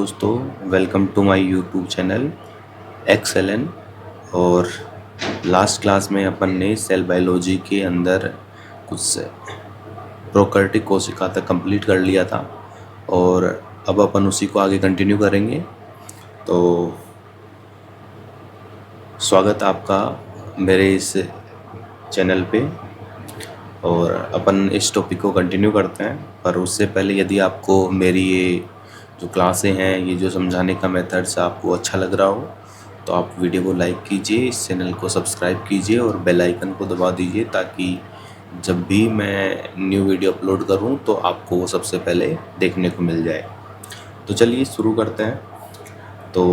दोस्तों, welcome to my YouTube channel XLN. और last class में अपन ने सेल बायोलॉजी के अंदर कुछ प्रोकैरियोटिक कोशिका तक कंप्लीट कर लिया था और अब अपन उसी को आगे कंटिन्यू करेंगे। तो स्वागत आपका मेरे इस चैनल पे और अपन इस टॉपिक को कंटिन्यू करते हैं। पर उससे पहले यदि आपको मेरी ये जो क्लासें हैं, ये जो समझाने का मेथड्स आपको अच्छा लग रहा हो तो आप वीडियो को लाइक कीजिए, इस चैनल को सब्सक्राइब कीजिए और बेल आइकन को दबा दीजिए ताकि जब भी मैं न्यू वीडियो अपलोड करूं तो आपको वो सबसे पहले देखने को मिल जाए। तो चलिए शुरू करते हैं। तो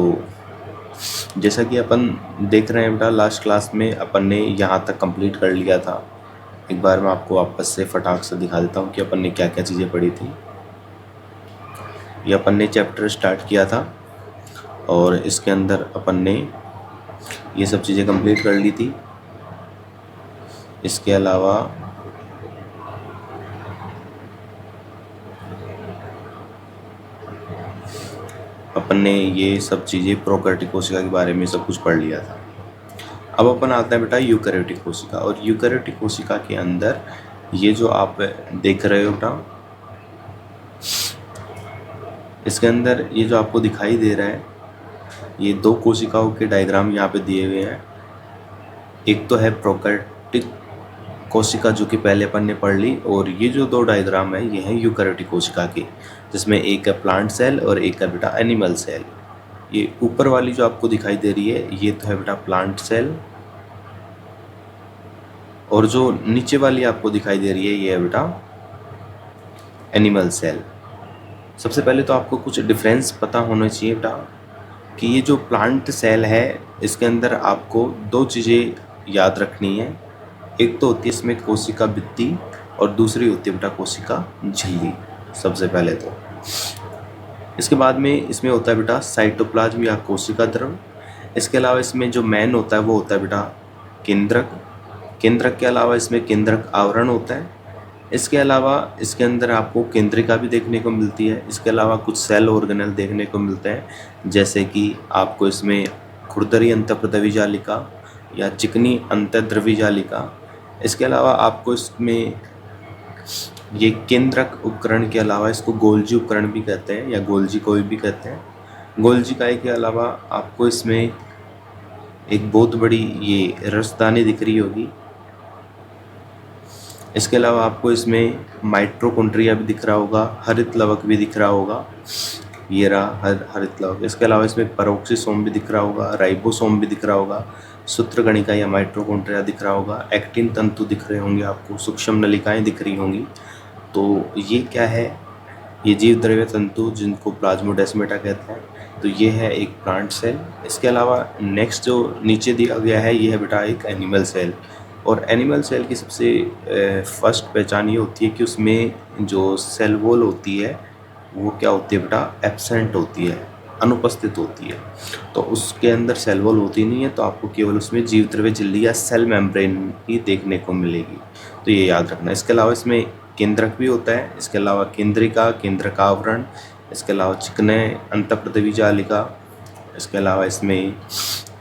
जैसा कि अपन देख रहे हैं बेटा, लास्ट क्लास में अपन ने यहाँ तक कंप्लीट कर लिया था। एक बार मैं आपको वापस से फटाक से दिखा देता हूँ कि अपन ने क्या क्या चीज़ें पढ़ी थी। ये अपन ने चैप्टर स्टार्ट किया था और इसके अंदर अपन ने ये सब चीज़ें कंप्लीट कर ली थी। इसके अलावा अपन ने ये सब चीज़ें प्रोकैरियोटिक कोशिका के बारे में सब कुछ पढ़ लिया था। अब अपन आता है बेटा यूकैरियोटिक कोशिका, और यूकैरियोटिक कोशिका के अंदर ये जो आप देख रहे हो बेटा, इसके अंदर ये जो आपको दिखाई दे रहा है, ये दो कोशिकाओं के डायग्राम यहाँ पे दिए हुए हैं। एक तो है प्रोकैरियोटिक कोशिका जो कि पहले अपन ने पढ़ ली, और ये जो दो डायग्राम है ये है यूकैरियोटिक कोशिका के, जिसमें एक है प्लांट सेल और एक है बेटा एनिमल सेल। ये ऊपर वाली जो आपको दिखाई दे रही है ये तो है बेटा प्लांट सेल, और जो नीचे वाली आपको दिखाई दे रही है ये है बेटा एनिमल सेल। सबसे पहले तो आपको कुछ डिफरेंस पता होना चाहिए बेटा कि ये जो प्लांट सेल है इसके अंदर आपको दो चीज़ें याद रखनी है। एक तो होती है इसमें कोशिका भित्ति और दूसरी होती है बेटा कोशिका झिल्ली। सबसे पहले तो इसके बाद में इसमें होता है बेटा साइटोप्लाज्म या कोशिका द्रव। इसके अलावा इसमें जो मेन होता है वो होता है बेटा केंद्रक। केंद्रक के अलावा इसमें केंद्रक आवरण होता है। इसके अलावा इसके अंदर आपको केंद्रिका भी देखने को मिलती है। इसके अलावा कुछ सेल ऑर्गेनेल देखने को मिलते हैं, जैसे कि आपको इसमें खुरदरी अंतःप्रद्रवी जालिका या चिकनी अंतःद्रवी जालिका। इसके अलावा आपको इसमें ये केंद्रक उपकरण के अलावा इसको गोल्जी उपकरण भी कहते हैं या गोल्जी कोई भी कहते हैं। गोल्जी काय के अलावा आपको इसमें एक बहुत बड़ी ये रसदानी दिख रही होगी। इसके अलावा आपको इसमें माइटोकॉन्ड्रिया भी दिख रहा होगा, हरित लवक भी दिख रहा होगा, ये रहा हरित लवक। इसके अलावा इसमें पेरोक्सिसोम भी दिख रहा होगा, राइबोसोम भी दिख रहा होगा, सूत्रकणिका या माइटोकॉन्ड्रिया दिख रहा होगा, एक्टिन तंतु दिख रहे होंगे आपको, सूक्ष्म नलिकाएं दिख रही होंगी। तो ये क्या है, ये जीव द्रव्य तंतु जिनको प्लाज्मोडेस्माटा कहते हैं। तो ये है एक प्लांट सेल। इसके अलावा नेक्स्ट जो नीचे दिया गया है ये है बेटा एक एनिमल सेल। और एनिमल सेल की सबसे फर्स्ट पहचान ये होती है कि उसमें जो सेल वॉल होती है वो क्या होती है बेटा, एब्सेंट होती है, अनुपस्थित होती है। तो उसके अंदर सेल वॉल होती नहीं है, तो आपको केवल उसमें जीव द्रव्य झिल्ली या सेल मेम्ब्रेन ही देखने को मिलेगी। तो ये याद रखना। इसके अलावा इसमें केंद्रक भी होता है। इसके अलावा केंद्रिका, केंद्रक आवरण, इसके अलावा चिकने अंतःप्रद्रवी जालिका, इसके अलावा इसमें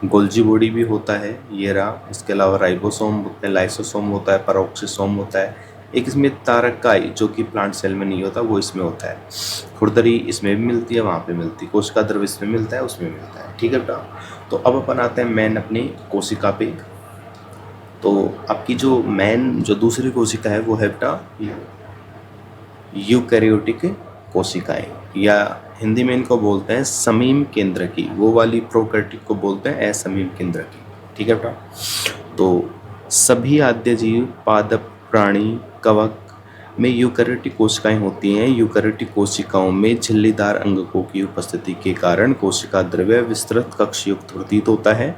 गोल्जी बॉडी भी होता है, ये रहा। इसके अलावा राइबोसोम होता है, लाइसोसोम होता है, पेरोक्सिसोम होता है। एक इसमें तारकाई जो कि प्लांट सेल में नहीं होता वो इसमें होता है। खुरदरी इसमें भी मिलती है, वहाँ पे मिलती है। कोशिका द्रव इसमें मिलता है, उसमें मिलता है। ठीक है बेटा। तो अब अपन आते हैं मेन अपनी कोशिका पे। तो आपकी जो मेन जो दूसरी कोशिका है वो है बेटा यूकैरियोटिक कोशिकाएं, या हिंदी में इनको बोलते हैं समीम केंद्र की। वो वाली प्रोकैरियोटिक को बोलते हैं असमीम केंद्र की। ठीक है बेटा। तो सभी आद्य जीव, पादप प्राणी, कवक में यूकैरियोटिक कोशिकाएं होती हैं। यूकैरियोटिक कोशिकाओं में झिल्लीदार अंगकों की उपस्थिति के कारण कोशिका द्रव्य विस्तृत कक्ष युक्त प्रतीत होता है।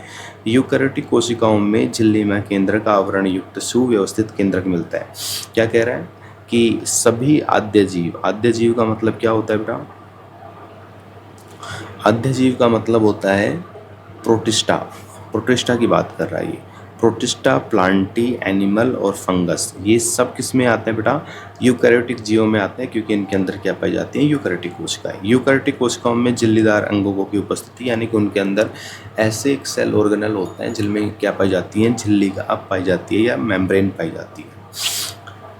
यूकैरियोटिक कोशिकाओं में झिल्ली में केंद्रक आवरण युक्त सुव्यवस्थित केंद्रक मिलता है। क्या कह रहा है कि सभी आद्य जीव का मतलब क्या होता है बेटा, आद्य जीव का मतलब होता है प्रोटिस्टा। प्रोटिस्टा की बात कर रहा है ये। प्रोटिस्टा, प्लांटी, एनिमल और फंगस, ये सब किस में आते हैं बेटा? यूकैरियोटिक जीवों में आते हैं, क्योंकि इनके अंदर क्या पाई जाती है? यूकैरियोटिक कोशिकाएं। यूकैरियोटिक कोशिकाओं में झिल्लीदार अंगों की उपस्थिति, यानी कि उनके अंदर ऐसे एक सेल ऑर्गेनल होते हैं जिनमें क्या पाई जाती है? झिल्ली का पाई जाती है या मेम्ब्रेन पाई जाती है।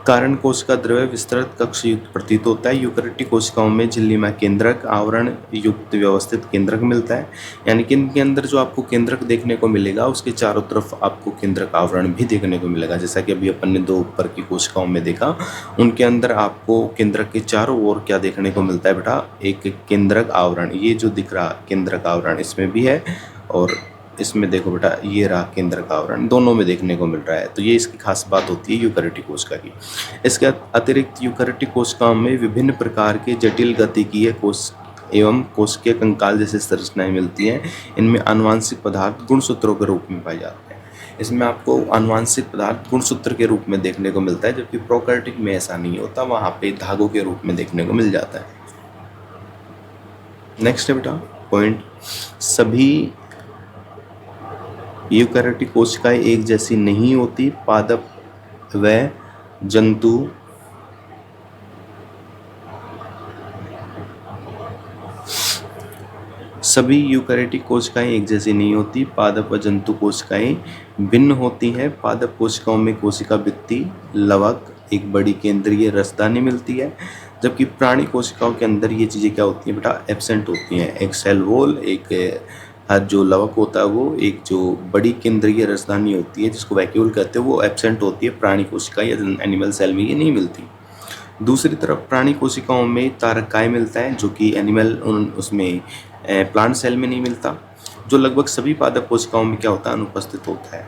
कारण कोशिका द्रव्य विस्तृत कक्ष युक्त प्रतीत होता है। यूकैरियोटिक कोशिकाओं में झिल्ली में केंद्रक आवरण युक्त व्यवस्थित केंद्रक मिलता है, यानी कि इनके अंदर जो आपको केंद्रक देखने को मिलेगा उसके चारों तरफ आपको केंद्रक आवरण भी देखने को मिलेगा। जैसा कि अभी अपन ने दो ऊपर की कोशिकाओं में देखा, उनके अंदर आपको केंद्रक के चारों ओर क्या देखने को मिलता है बेटा? एक केंद्रक आवरण। ये जो दिख रहा केंद्रक आवरण इसमें भी है, और इसमें देखो बेटा ये रहा केंद्रक आवरण, दोनों में देखने को मिल रहा है। तो ये इसकी खास बात होती है यूकैरियोटिक कोशिका की। इसके अतिरिक्त यूकैरियोटिक कोशिकाओं में विभिन्न प्रकार के जटिल गतिकीय कोश एवं कोशिकीय कंकाल जैसी संरचनाएं मिलती हैं। इनमें आनुवांशिक पदार्थ गुणसूत्रों के रूप में पाए जाते हैं। इसमें आपको आनुवांशिक पदार्थ गुणसूत्र के रूप में देखने को मिलता है, जबकि प्रोकैरियोटिक में ऐसा नहीं होता, वहाँ पे धागों के रूप में देखने को मिल जाता है। नेक्स्ट है बेटा पॉइंट, सभी यूकैरियोटिक कोशिकाएं एक जैसी नहीं होती। पादप व जंतु सभी यूकैरियोटिक कोशिकाएं एक जैसी नहीं होती। पादप व जंतु कोशिकाएं भिन्न होती हैं। पादप कोशिकाओं में कोशिका भित्ति, लवक, एक बड़ी केंद्रीय रसदानी मिलती है, जबकि प्राणी कोशिकाओं के अंदर ये चीज़ें क्या होती हैं बेटा? एब्सेंट होती हैं। एक सेल वॉल, एक जो लवक होता है वो, एक जो बड़ी केंद्रीय रसदानी होती है जिसको वैक्यूल कहते हैं, वो एब्सेंट होती है। प्राणी कोशिका या एनिमल सेल में ये नहीं मिलती। दूसरी तरफ प्राणी कोशिकाओं में तारकाय मिलता है, जो कि एनिमल उसमें प्लांट सेल में नहीं मिलता, जो लगभग सभी पादप कोशिकाओं में क्या होता है? अनुपस्थित होता है।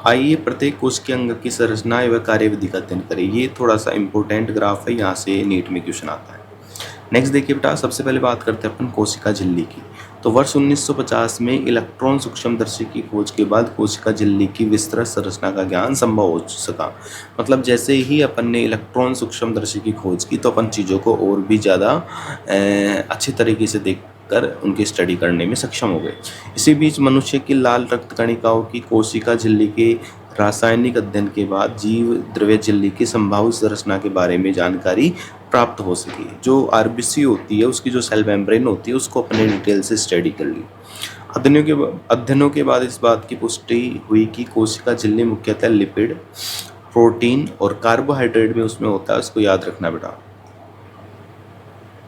आइए प्रत्येक कोशिकीय अंग की संरचना एवं कार्यविधि का अध्ययन करें। ये थोड़ा सा इंपॉर्टेंट ग्राफ है, यहाँ से नीट में क्वेश्चन आता है। नेक्स्ट देखिए बेटा, सबसे पहले बात करते हैं अपन कोशिका झिल्ली की। तो वर्ष 1950 में इलेक्ट्रॉन सूक्ष्मदर्शी की खोज के बाद कोशिका झिल्ली की विस्तृत संरचना का ज्ञान संभव हो सका। मतलब जैसे ही अपन ने इलेक्ट्रॉन सूक्ष्मदर्शी की खोज की तो अपन चीज़ों को और भी ज़्यादा अच्छे तरीके से देखकर उनकी स्टडी करने में सक्षम हो गए। इसी बीच मनुष्य की लाल रक्त कणिकाओं की कोशिका झिल्ली के रासायनिक अध्ययन के बाद जीव द्रव्य झिल्ली की संभावित संरचना के बारे में जानकारी प्राप्त हो सकी। जो आरबीसी होती है उसकी जो सेल मेम्ब्रेन होती है उसको अपने डिटेल से स्टडी कर ली। अध्ययनों के बाद इस बात की पुष्टि हुई कि कोशिका झिल्ली मुख्यतः लिपिड, प्रोटीन और कार्बोहाइड्रेट में उसमें होता है। उसको याद रखना बेटा,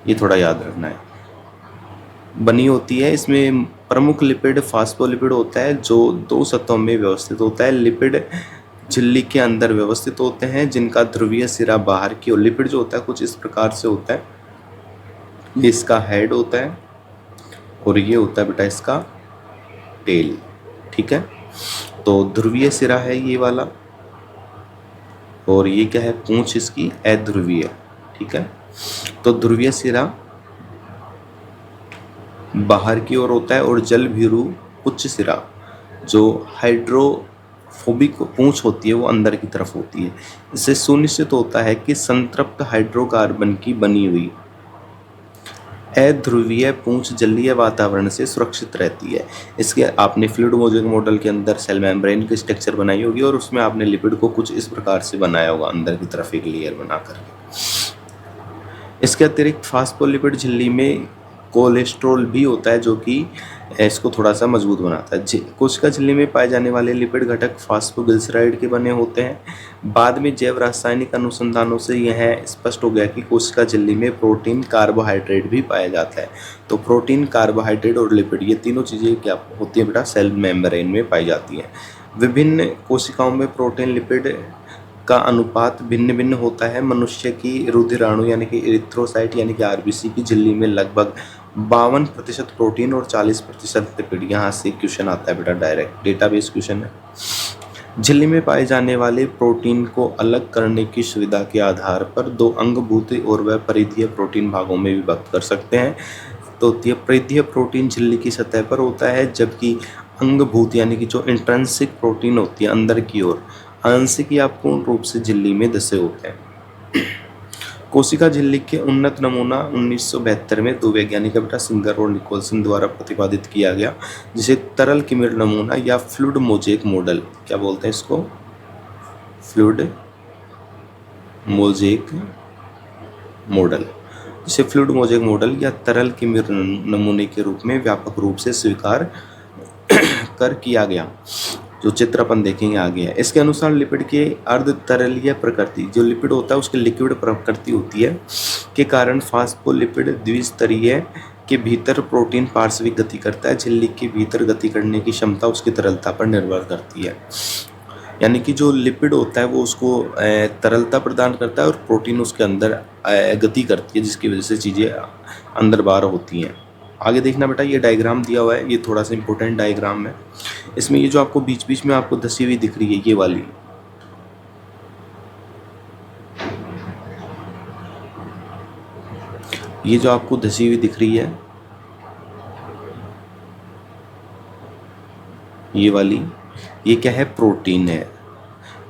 ये थोड़ा याद रखना है, बनी होती है। इसमें प्रमुख लिपिड फास्फोलिपिड होता है जो 2 सतहों में व्यवस्थित होता है। लिपिड झिल्ली के अंदर व्यवस्थित होते हैं जिनका ध्रुवीय सिरा बाहर की ओर। लिपिड जो होता है कुछ इस प्रकार से होता है, ये इसका हेड होता है और ये होता है बेटा इसका टेल। ठीक है, तो ध्रुवीय सिरा है ये वाला, और ये क्या है? पूंछ इसकी अध्रुवीय। ठीक है, तो ध्रुवीय सिरा बाहर की ओर होता है और जल भीरू उच्च सिरा जो हाइड्रोफोबिक पूंछ होती है वो अंदर की तरफ होती है। इससे सुनिश्चित होता है कि संतृप्त हाइड्रोकार्बन की बनी हुई अध्रुवीय पूंछ जलीय वातावरण से सुरक्षित रहती है। इसके आपने फ्लूइड मोजेक मॉडल के अंदर सेल मेम्ब्रेन की स्ट्रक्चर बनाई होगी और उसमें आपने लिपिड को कुछ इस प्रकार से बनाया होगा, अंदर की तरफ एक लेयर बना करके। इसके अतिरिक्त फास्फोलिपिड झिल्ली में कोलेस्ट्रॉल भी होता है जो कि इसको थोड़ा सा मजबूत बनाता है। कोशिका झिल्ली में पाए जाने वाले लिपिड घटक फास्फोग्लिसराइड के बने होते हैं। बाद में जैव रासायनिक अनुसंधानों से यह स्पष्ट हो गया कि कोशिका झिल्ली में प्रोटीन, कार्बोहाइड्रेट भी पाया जाता है। तो प्रोटीन, कार्बोहाइड्रेट और लिपिड ये तीनों चीज़ें क्या होती है बेटा? सेल मेम्ब्रेन में पाई जाती हैं। विभिन्न कोशिकाओं में प्रोटीन लिपिड का अनुपात भिन्न भिन्न होता है। मनुष्य की रुधिराणु यानी कि इरिथ्रोसाइट यानी कि आरबीसी की झिल्ली में लगभग 52% प्रोटीन और 40% लिपिड। यहाँ से क्वेश्चन आता है बेटा, डायरेक्ट डेटाबेस क्वेश्चन है। झिल्ली में पाए जाने वाले प्रोटीन को अलग करने की सुविधा के आधार पर 2 अंगभूत और व परिधीय प्रोटीन भागों में विभक्त कर सकते हैं। तो परिधीय प्रोटीन झिल्ली की सतह पर होता है, जबकि अंगभूत यानी कि जो इंट्रिंसिक प्रोटीन होती है अंदर की ओर, आंशिक या पूर्ण रूप से झिल्ली में धसे होते हैं। कोशिका झिल्ली के उन्नत नमूना 1972 में दो वैज्ञानिक बेटा सिंगर और निकोलसन द्वारा प्रतिपादित किया गया, जिसे तरल किमिर नमूना या फ्लूइड मोज़ेक मॉडल क्या बोलते हैं इसको, फ्लूइड मोज़ेक मॉडल, जिसे फ्लूइड मोज़ेक मॉडल या तरल किमिर नमूने के रूप में व्यापक रूप से स्वीकार कर किया गया, जो चित्र अपन देखेंगे आगे है। इसके अनुसार लिपिड के अर्ध तरलीय प्रकृति, जो लिपिड होता है उसकी लिक्विड प्रकृति होती है, के कारण फास्फोलिपिड द्विस्तरीय के भीतर प्रोटीन पार्श्विक गति करता है। झिल्ली के भीतर गति करने की क्षमता उसकी तरलता पर निर्भर करती है, यानी कि जो लिपिड होता है वो उसको तरलता प्रदान करता है और प्रोटीन उसके अंदर गति करती है, जिसकी वजह से चीज़ें अंदर बाहर होती हैं। आगे देखना बेटा, ये डायग्राम दिया हुआ है, ये थोड़ा सा इंपॉर्टेंट डायग्राम है। इसमें ये जो आपको बीच बीच में आपको धसी हुई दिख रही है, ये वाली, ये जो आपको धसी हुई दिख रही है, ये वाली, ये क्या है, प्रोटीन है।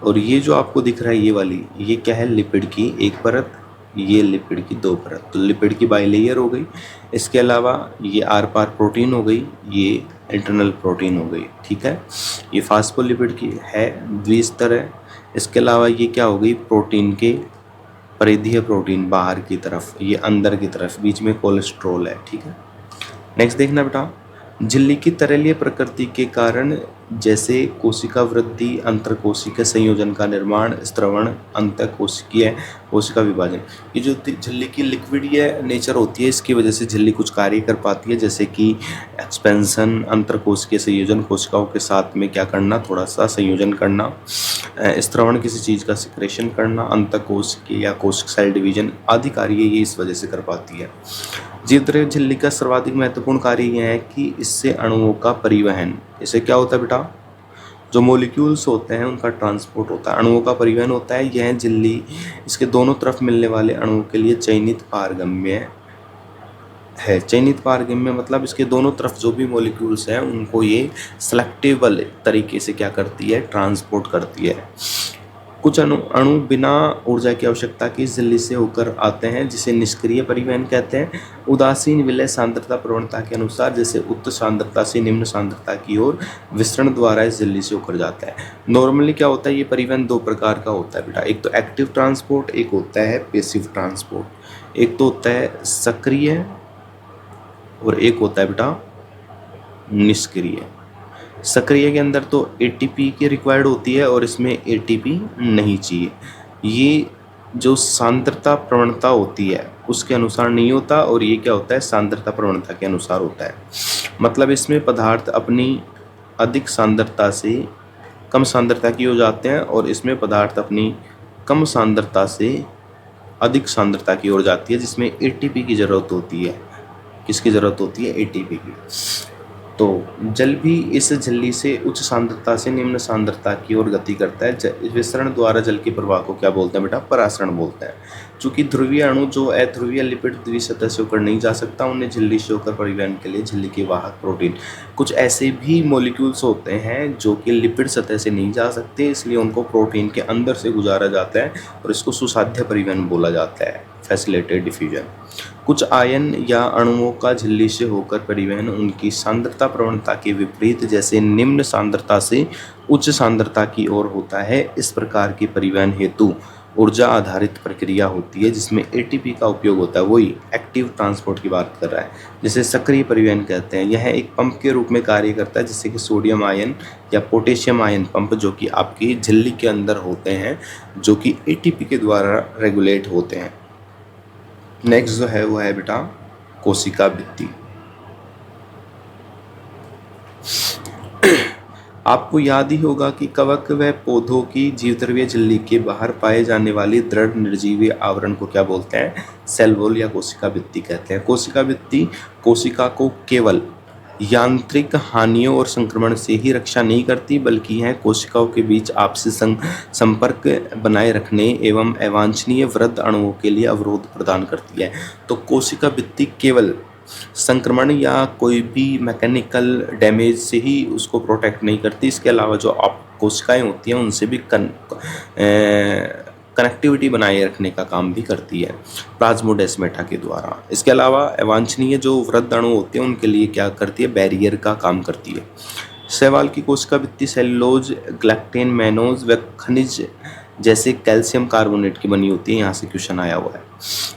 और ये जो आपको दिख रहा है ये वाली, ये क्या है, लिपिड की एक परत, ये लिपिड की दो परत। तो लिपिड की बाइलेयर हो गई, इसके अलावा ये आर पार प्रोटीन हो गई, ये इंटरनल प्रोटीन हो गई, ठीक है। ये फास्फोलिपिड की है, द्विस्तर है। इसके अलावा ये क्या हो गई, प्रोटीन के परिधीय प्रोटीन बाहर की तरफ, ये अंदर की तरफ, बीच में कोलेस्ट्रॉल है, ठीक है। नेक्स्ट देखना बेटा, झिल्ली की तरलीय प्रकृति के कारण जैसे कोशिका वृद्धि, अंतरकोशिकीय संयोजन का निर्माण, स्त्रवण, अंतःकोशिकीय कोशिका विभाजन, ये जो झिल्ली की लिक्विडीय नेचर होती है, इसकी वजह से झिल्ली कुछ कार्य कर पाती है, जैसे कि एक्सपेंशन, अंतरकोशिकीय संयोजन, कोशिकाओं के साथ में क्या करना, थोड़ा सा संयोजन करना, स्त्रवण किसी चीज़ का सिक्रेशन करना, अंतःकोशिकीय या कोशिक सेल डिवीजन आदि कार्य ये इस वजह से कर पाती है। जीवद्रव्य झिल्ली का सर्वाधिक महत्वपूर्ण कार्य यह है कि इससे अणुओं का परिवहन, इससे क्या होता है बेटा, जो मॉलिक्यूल्स होते हैं उनका ट्रांसपोर्ट होता है, अणुओं का परिवहन होता है। यह झिल्ली इसके दोनों तरफ मिलने वाले अणुओं के लिए चयनित पारगम्य है। चयनित पारगम्य मतलब इसके दोनों तरफ जो भी मॉलिक्यूल्स हैं उनको ये सेलेक्टेबल तरीके से क्या करती है, ट्रांसपोर्ट करती है। कुछ अणु बिना ऊर्जा की आवश्यकता की झिल्ली से होकर आते हैं, जिसे निष्क्रिय परिवहन कहते हैं। उदासीन विलय सांद्रता प्रवणता के अनुसार जैसे उच्च सांद्रता से निम्न सांद्रता की ओर विसरण द्वारा इस झिल्ली से होकर जाता है। नॉर्मली क्या होता है, ये परिवहन दो प्रकार का होता है बेटा, एक तो एक्टिव ट्रांसपोर्ट, एक होता है पैसिव ट्रांसपोर्ट। एक तो होता है सक्रिय और एक होता है बेटा निष्क्रिय। सक्रिय के अंदर तो एटीपी की रिक्वायर्ड होती है और इसमें एटीपी नहीं चाहिए। ये जो सांद्रता प्रवणता होती है उसके अनुसार नहीं होता, और ये क्या होता है, सांद्रता प्रवणता के अनुसार होता है। मतलब इसमें पदार्थ अपनी अधिक सांद्रता से कम सांद्रता की हो जाते हैं, और इसमें पदार्थ अपनी कम सांद्रता से अधिक सांद्रता की ओर जाती है, जिसमें एटीपी की ज़रूरत होती है। किसकी ज़रूरत होती है, एटीपी की। तो जल भी इस झिल्ली से उच्च सांद्रता से निम्न सांद्रता की ओर गति करता है। विसरण द्वारा जल के प्रवाह को क्या बोलते हैं बेटा, परासरण बोलते हैं। चूंकि ध्रुवीय अणु जो अध्रुवीय लिपिड द्विसतह से होकर नहीं जा सकता, उन्हें झिल्ली से होकर परिवहन के लिए झिल्ली के वाहक प्रोटीन, कुछ ऐसे भी मॉलिक्यूल्स होते हैं जो कि लिपिड सतह से नहीं जा सकते, इसलिए उनको प्रोटीन के अंदर से गुजारा जाता है और इसको सुसाध्य परिवहन बोला जाता है, फैसिलिटेटेड डिफ्यूजन। कुछ आयन या अणुओं का झिल्ली से होकर परिवहन उनकी सांद्रता प्रवणता के विपरीत, जैसे निम्न सांद्रता से उच्च सांद्रता की ओर होता है। इस प्रकार की परिवहन हेतु ऊर्जा आधारित प्रक्रिया होती है, जिसमें एटीपी का उपयोग होता है। वही एक्टिव ट्रांसपोर्ट की बात कर रहा है, जिसे सक्रिय परिवहन कहते हैं। यह एक पंप के रूप में कार्य करता है, जैसे कि सोडियम आयन या पोटेशियम आयन पंप, जो कि आपकी झिल्ली के अंदर होते हैं, जो कि एटीपी के द्वारा रेगुलेट होते हैं। नेक्स्ट जो है वो है बेटा कोशिका भित्ति। आपको याद ही होगा कि कवक व पौधों की जीवद्रव्य झिल्ली के बाहर पाए जाने वाली दृढ़ निर्जीवीय आवरण को क्या बोलते हैं, सेल वॉल या कोशिका भित्ति कहते हैं। कोशिका भित्ति कोशिका को केवल यांत्रिक हानियों और संक्रमण से ही रक्षा नहीं करती, बल्कि यह कोशिकाओं के बीच आपसी संपर्क बनाए रखने एवं अवांछनीय वृद्ध अणुओं के लिए अवरोध प्रदान करती है। तो कोशिका भित्ति केवल संक्रमण या कोई भी मैकेनिकल डैमेज से ही उसको प्रोटेक्ट नहीं करती, इसके अलावा जो आप कोशिकाएं होती हैं उनसे भी कनेक्टिविटी बनाए रखने का काम भी करती है प्लाज्मोडेस्माटा के द्वारा। इसके अलावा अवांछनीय जो वृद्ध अणु होते हैं उनके लिए क्या करती है, बैरियर का काम करती है। शैवाल की कोशिका भित्ति सेलुलोज, ग्लैक्टेन, मैनोज व खनिज जैसे कैल्शियम कार्बोनेट की बनी होती है, यहाँ से क्वेश्चन आया हुआ है।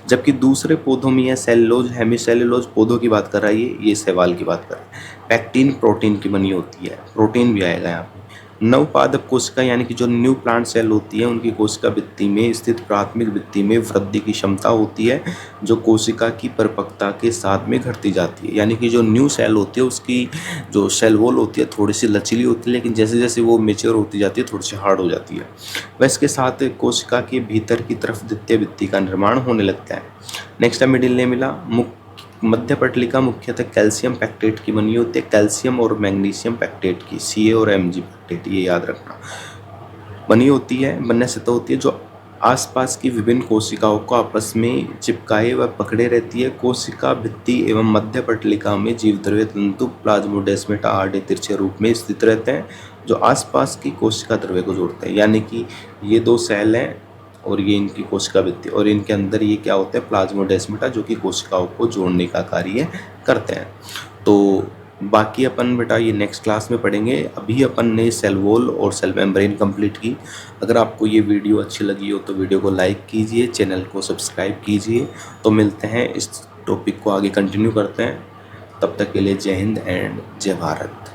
जबकि दूसरे पौधों में यह सेलुलोज, हेमीसेलुलोज पौधों की बात कर रहा है, ये शैवाल की बात कर रहा है। पैक्टिन प्रोटीन की बनी होती है, प्रोटीन भी आएगा यहाँ पे। नवपादप कोशिका यानी कि जो न्यू प्लांट सेल होती है उनकी कोशिका भित्ति में स्थित प्राथमिक भित्ति में वृद्धि की क्षमता होती है जो कोशिका की परिपक्वता के साथ में घटती जाती है। यानी कि जो न्यू सेल होती है उसकी जो सेल वॉल होती है थोड़ी सी लचीली होती है, लेकिन जैसे जैसे वो मेच्योर होती जाती है थोड़ी सी हार्ड हो जाती है। वह इसके साथ कोशिका के भीतर की तरफ द्वितीय भित्ति का निर्माण होने लगता है। नेक्स्ट है मिडिल नेमिला। मध्य पटलिका मुख्यतः कैल्शियम पैक्टेट की बनी होती है, कैल्शियम और मैग्नीशियम पैक्टेट की, Ca और Mg पैक्टेट, ये याद रखना, बनी होती है, बनने से तो होती है, जो आसपास की विभिन्न कोशिकाओं को आपस में चिपकाए व पकड़े रहती है। कोशिका भित्ति एवं मध्य पटलिका में जीवद्रव्य तंतु प्लाज्मोडेस्माटा आड़े तिरछे रूप में स्थित रहते हैं जो आसपास की कोशिका द्रव्य को जोड़ते हैं। यानी कि ये दो सेल हैं और ये इनकी कोशिका भित्ति, और इनके अंदर ये क्या होता है, प्लाज्मोडेस्माटा, जो कि कोशिकाओं को जोड़ने का कार्य करते हैं। तो बाकी अपन बेटा ये नेक्स्ट क्लास में पढ़ेंगे। अभी अपन ने सेल वॉल और सेल मेम्ब्रेन कंप्लीट की। अगर आपको ये वीडियो अच्छी लगी हो तो वीडियो को लाइक कीजिए, चैनल को सब्सक्राइब कीजिए। तो मिलते हैं, इस टॉपिक को आगे कंटिन्यू करते हैं। तब तक के लिए जय हिंद एंड जय भारत।